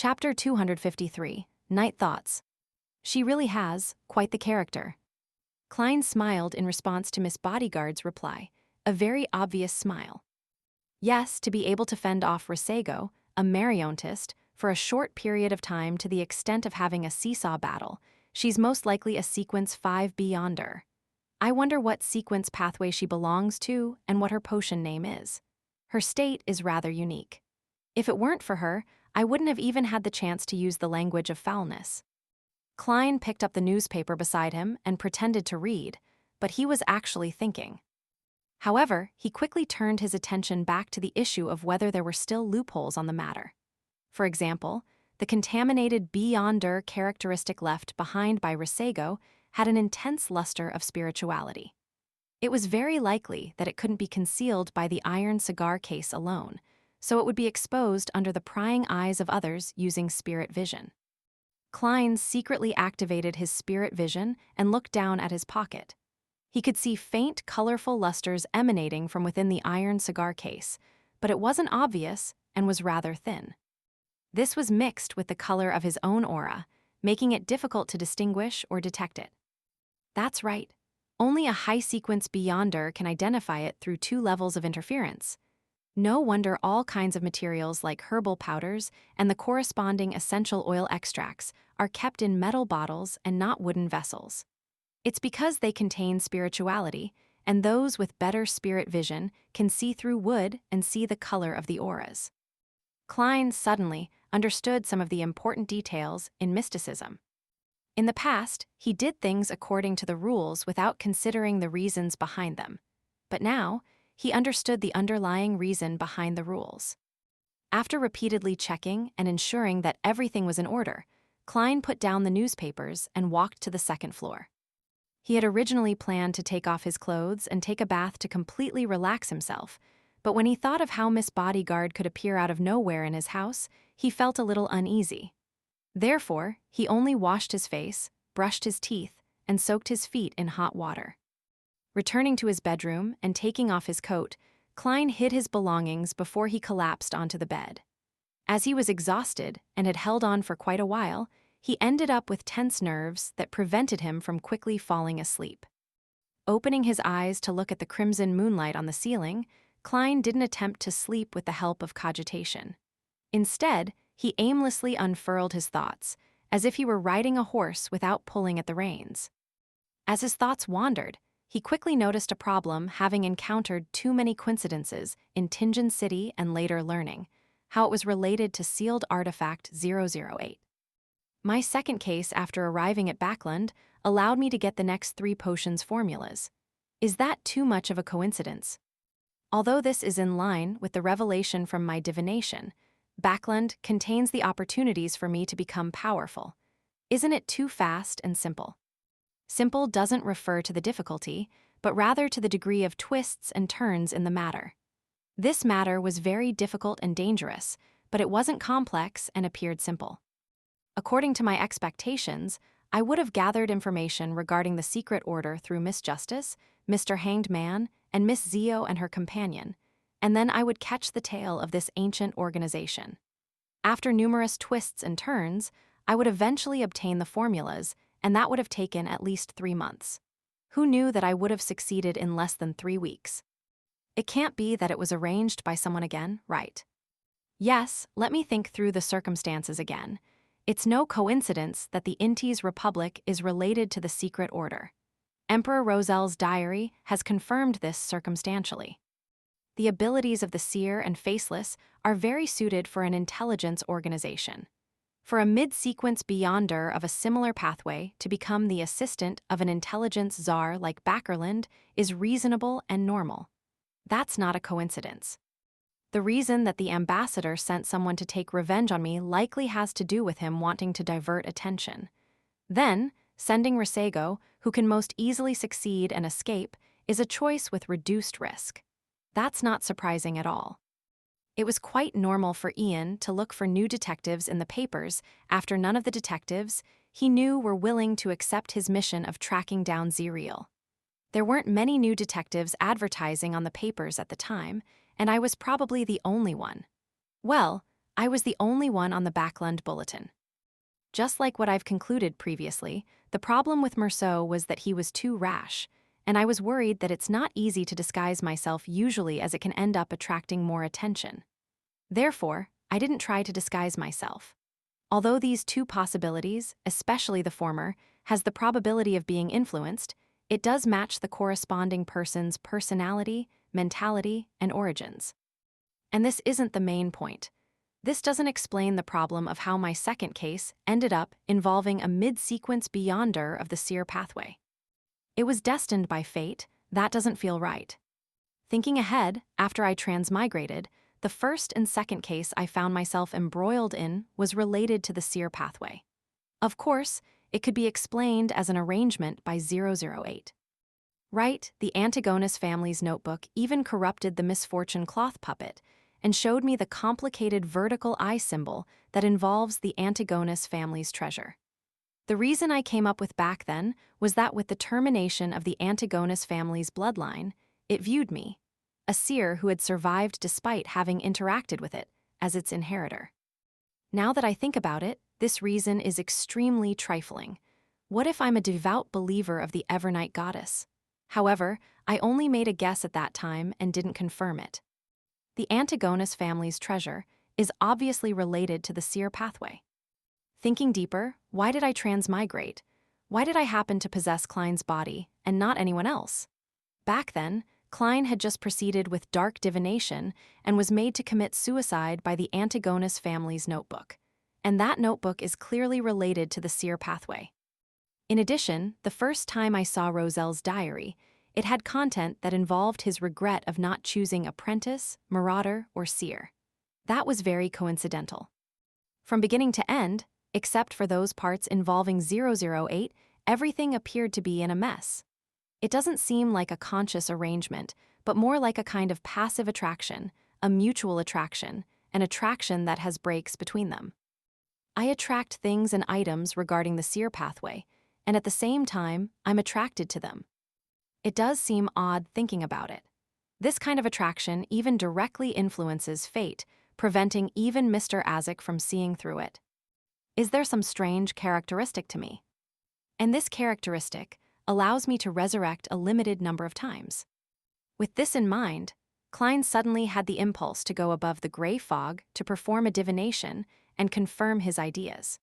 Chapter 253, Night Thoughts. She really has quite the character. Klein smiled in response to Miss Bodyguard's reply, a very obvious smile. Yes, to be able to fend off Resego, a Mariontist, for a short period of time to the extent of having a seesaw battle, she's most likely a Sequence 5 Beyonder. I wonder what sequence pathway she belongs to and what her potion name is. Her state is rather unique. If it weren't for her, I wouldn't have even had the chance to use the language of foulness. Klein picked up the newspaper beside him and pretended to read, but he was actually thinking. However, he quickly turned his attention back to the issue of whether there were still loopholes on the matter. For example, the contaminated Beyonder characteristic left behind by Resego had an intense luster of spirituality. It was very likely that it couldn't be concealed by the iron cigar case alone, so it would be exposed under the prying eyes of others using spirit vision. Klein secretly activated his spirit vision and looked down at his pocket. He could see faint, colorful lusters emanating from within the iron cigar case, but it wasn't obvious and was rather thin. This was mixed with the color of his own aura, making it difficult to distinguish or detect it. That's right. Only a high-sequence Beyonder can identify it through 2 levels of interference. No wonder all kinds of materials like herbal powders and the corresponding essential oil extracts are kept in metal bottles and not wooden vessels. It's because they contain spirituality, and those with better spirit vision can see through wood and see the color of the auras. Klein suddenly understood some of the important details in mysticism. In the past, he did things according to the rules without considering the reasons behind them. But now, he understood the underlying reason behind the rules. After repeatedly checking and ensuring that everything was in order, Klein put down the newspapers and walked to the 2nd floor. He had originally planned to take off his clothes and take a bath to completely relax himself, but when he thought of how Miss Bodyguard could appear out of nowhere in his house, he felt a little uneasy. Therefore, he only washed his face, brushed his teeth, and soaked his feet in hot water. Returning to his bedroom and taking off his coat, Klein hid his belongings before he collapsed onto the bed. As he was exhausted and had held on for quite a while, he ended up with tense nerves that prevented him from quickly falling asleep. Opening his eyes to look at the crimson moonlight on the ceiling, Klein didn't attempt to sleep with the help of cogitation. Instead, he aimlessly unfurled his thoughts, as if he were riding a horse without pulling at the reins. As his thoughts wandered, he quickly noticed a problem having encountered too many coincidences in Tingen City and later learning how it was related to sealed artifact 008. My second case after arriving at Backland allowed me to get the next 3 potions formulas. Is that too much of a coincidence? Although this is in line with the revelation from my divination, Backland contains the opportunities for me to become powerful. Isn't it too fast and simple? Simple doesn't refer to the difficulty, but rather to the degree of twists and turns in the matter. This matter was very difficult and dangerous, but it wasn't complex and appeared simple. According to my expectations, I would have gathered information regarding the secret order through Miss Justice, Mr. Hanged Man, and Miss Zio and her companion, and then I would catch the tail of this ancient organization. After numerous twists and turns, I would eventually obtain the formulas, and that would have taken at least 3 months. Who knew that I would have succeeded in less than 3 weeks? It can't be that it was arranged by someone again, right? Yes, let me think through the circumstances again. It's no coincidence that the Intis Republic is related to the secret order. Emperor Rosel's diary has confirmed this circumstantially. The abilities of the Seer and Faceless are very suited for an intelligence organization. For a mid-sequence Beyonder of a similar pathway to become the assistant of an intelligence czar like Backerland is reasonable and normal. That's not a coincidence. The reason that the ambassador sent someone to take revenge on me likely has to do with him wanting to divert attention. Then, sending Resego, who can most easily succeed and escape, is a choice with reduced risk. That's not surprising at all. It was quite normal for Ian to look for new detectives in the papers after none of the detectives he knew were willing to accept his mission of tracking down Zerial. There weren't many new detectives advertising on the papers at the time, and I was probably the only one. Well, I was the only one on the Backlund bulletin. Just like what I've concluded previously, the problem with Merceau was that he was too rash, and I was worried that it's not easy to disguise myself usually as it can end up attracting more attention. Therefore, I didn't try to disguise myself. Although these two possibilities, especially the former, has the probability of being influenced, it does match the corresponding person's personality, mentality, and origins. And this isn't the main point. This doesn't explain the problem of how my second case ended up involving a mid-sequence beyonder of the seer pathway. It was destined by fate. That doesn't feel right. Thinking ahead, after I transmigrated, the first and second case I found myself embroiled in was related to the seer pathway. Of course, it could be explained as an arrangement by 008. Right, the Antigonus family's notebook even corrupted the misfortune cloth puppet and showed me the complicated vertical eye symbol that involves the Antigonus family's treasure. The reason I came up with back then was that with the termination of the Antigonus family's bloodline, it viewed me, a seer who had survived despite having interacted with it, as its inheritor. Now that I think about it, this reason is extremely trifling. What if I'm a devout believer of the Evernight goddess? However, I only made a guess at that time and didn't confirm it. The Antigonus family's treasure is obviously related to the seer pathway. Thinking deeper, why did I transmigrate? Why did I happen to possess Klein's body and not anyone else? Back then, Klein had just proceeded with dark divination and was made to commit suicide by the Antigonus family's notebook. And that notebook is clearly related to the seer pathway. In addition, the first time I saw Rozelle's diary, it had content that involved his regret of not choosing apprentice, marauder, or seer. That was very coincidental. From beginning to end, except for those parts involving 008, everything appeared to be in a mess. It doesn't seem like a conscious arrangement, but more like a kind of passive attraction, a mutual attraction, an attraction that has breaks between them. I attract things and items regarding the seer pathway, and at the same time, I'm attracted to them. It does seem odd thinking about it. This kind of attraction even directly influences fate, preventing even Mr. Azek from seeing through it. Is there some strange characteristic to me? And this characteristic allows me to resurrect a limited number of times. With this in mind, Klein suddenly had the impulse to go above the gray fog to perform a divination and confirm his ideas.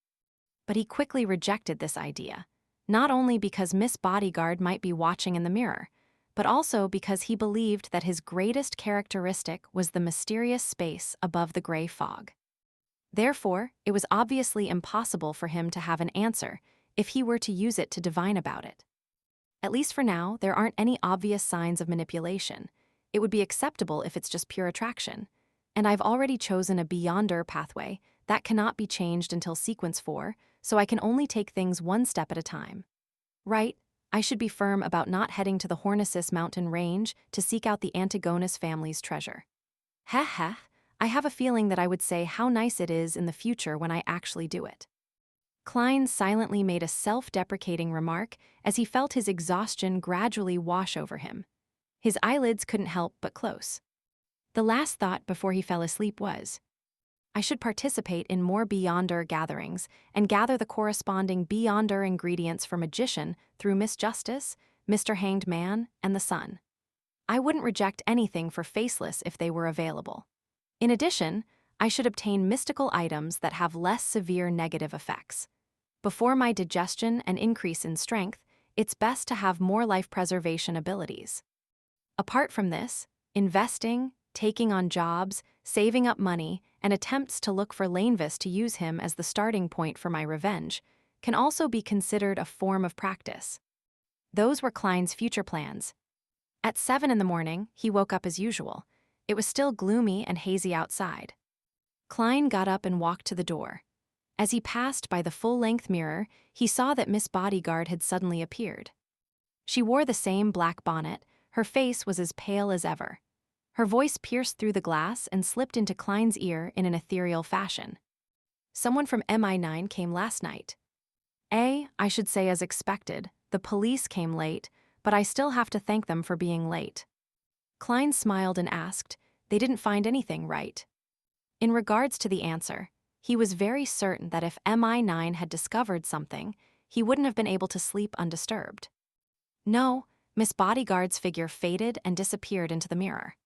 But he quickly rejected this idea, not only because Miss Bodyguard might be watching in the mirror, but also because he believed that his greatest characteristic was the mysterious space above the gray fog. Therefore, it was obviously impossible for him to have an answer if he were to use it to divine about it. At least for now, there aren't any obvious signs of manipulation. It would be acceptable if it's just pure attraction. And I've already chosen a beyonder pathway that cannot be changed until sequence 4, so I can only take things one step at a time. Right, I should be firm about not heading to the Hornicis mountain range to seek out the Antigonus family's treasure. Heh, I have a feeling that I would say how nice it is in the future when I actually do it. Klein silently made a self-deprecating remark as he felt his exhaustion gradually wash over him. His eyelids couldn't help but close. The last thought before he fell asleep was, I should participate in more Beyonder gatherings and gather the corresponding Beyonder ingredients for Magician through Miss Justice, Mr. Hanged Man, and the Sun. I wouldn't reject anything for Faceless if they were available. In addition, I should obtain mystical items that have less severe negative effects. Before my digestion and increase in strength, it's best to have more life preservation abilities. Apart from this, investing, taking on jobs, saving up money, and attempts to look for Lanevis to use him as the starting point for my revenge can also be considered a form of practice. Those were Klein's future plans. At 7 in the morning, he woke up as usual. It was still gloomy and hazy outside. Klein got up and walked to the door. As he passed by the full-length mirror, he saw that Miss Bodyguard had suddenly appeared. She wore the same black bonnet, her face was as pale as ever. Her voice pierced through the glass and slipped into Klein's ear in an ethereal fashion. Someone from MI9 came last night. I should say as expected, the police came late, but I still have to thank them for being late. Klein smiled and asked, they didn't find anything, right? In regards to the answer, he was very certain that if MI9 had discovered something, he wouldn't have been able to sleep undisturbed. No, Miss Bodyguard's figure faded and disappeared into the mirror.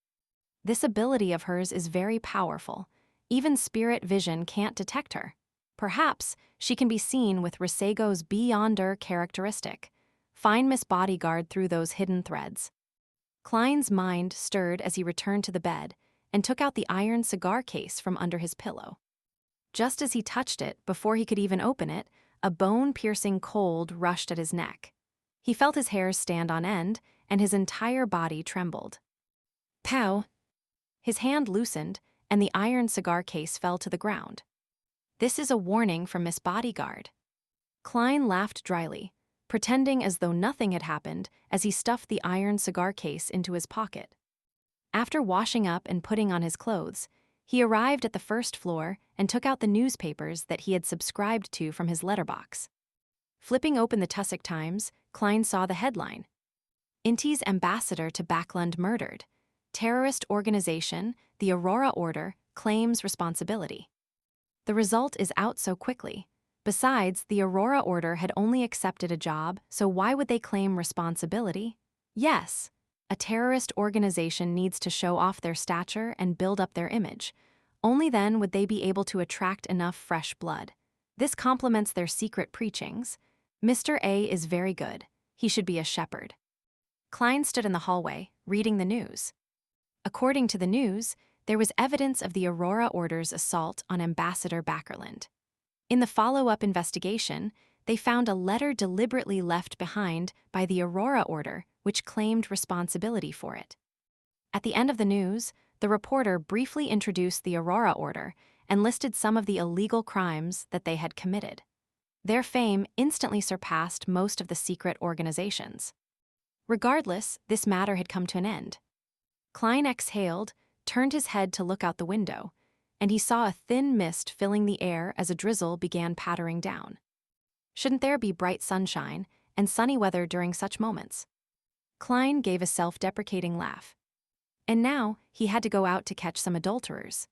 This ability of hers is very powerful. Even spirit vision can't detect her. Perhaps she can be seen with Risego's Beyonder characteristic. Find Miss Bodyguard through those hidden threads. Klein's mind stirred as he returned to the bed and took out the iron cigar case from under his pillow. Just as he touched it, before he could even open it, a bone-piercing cold rushed at his neck. He felt his hairs stand on end, and his entire body trembled. Pow! His hand loosened, and the iron cigar case fell to the ground. This is a warning from Miss Bodyguard. Klein laughed dryly, pretending as though nothing had happened as he stuffed the iron cigar case into his pocket. After washing up and putting on his clothes, he arrived at the first floor and took out the newspapers that he had subscribed to from his letterbox. Flipping open the Tussock Times, Klein saw the headline: Inti's ambassador to Backlund murdered. Terrorist organization, the Aurora Order, claims responsibility. The result is out so quickly. Besides, the Aurora Order had only accepted a job, so why would they claim responsibility? Yes, a terrorist organization needs to show off their stature and build up their image. Only then would they be able to attract enough fresh blood. This complements their secret preachings. Mr. A is very good. He should be a shepherd. Klein stood in the hallway, reading the news. According to the news, there was evidence of the Aurora Order's assault on Ambassador Backerland. In the follow-up investigation, they found a letter deliberately left behind by the Aurora Order, which claimed responsibility for it. At the end of the news, the reporter briefly introduced the Aurora Order and listed some of the illegal crimes that they had committed. Their fame instantly surpassed most of the secret organizations. Regardless, this matter had come to an end. Klein exhaled, turned his head to look out the window, and he saw a thin mist filling the air as a drizzle began pattering down. Shouldn't there be bright sunshine and sunny weather during such moments? Klein gave a self-deprecating laugh. And now he had to go out to catch some adulterers.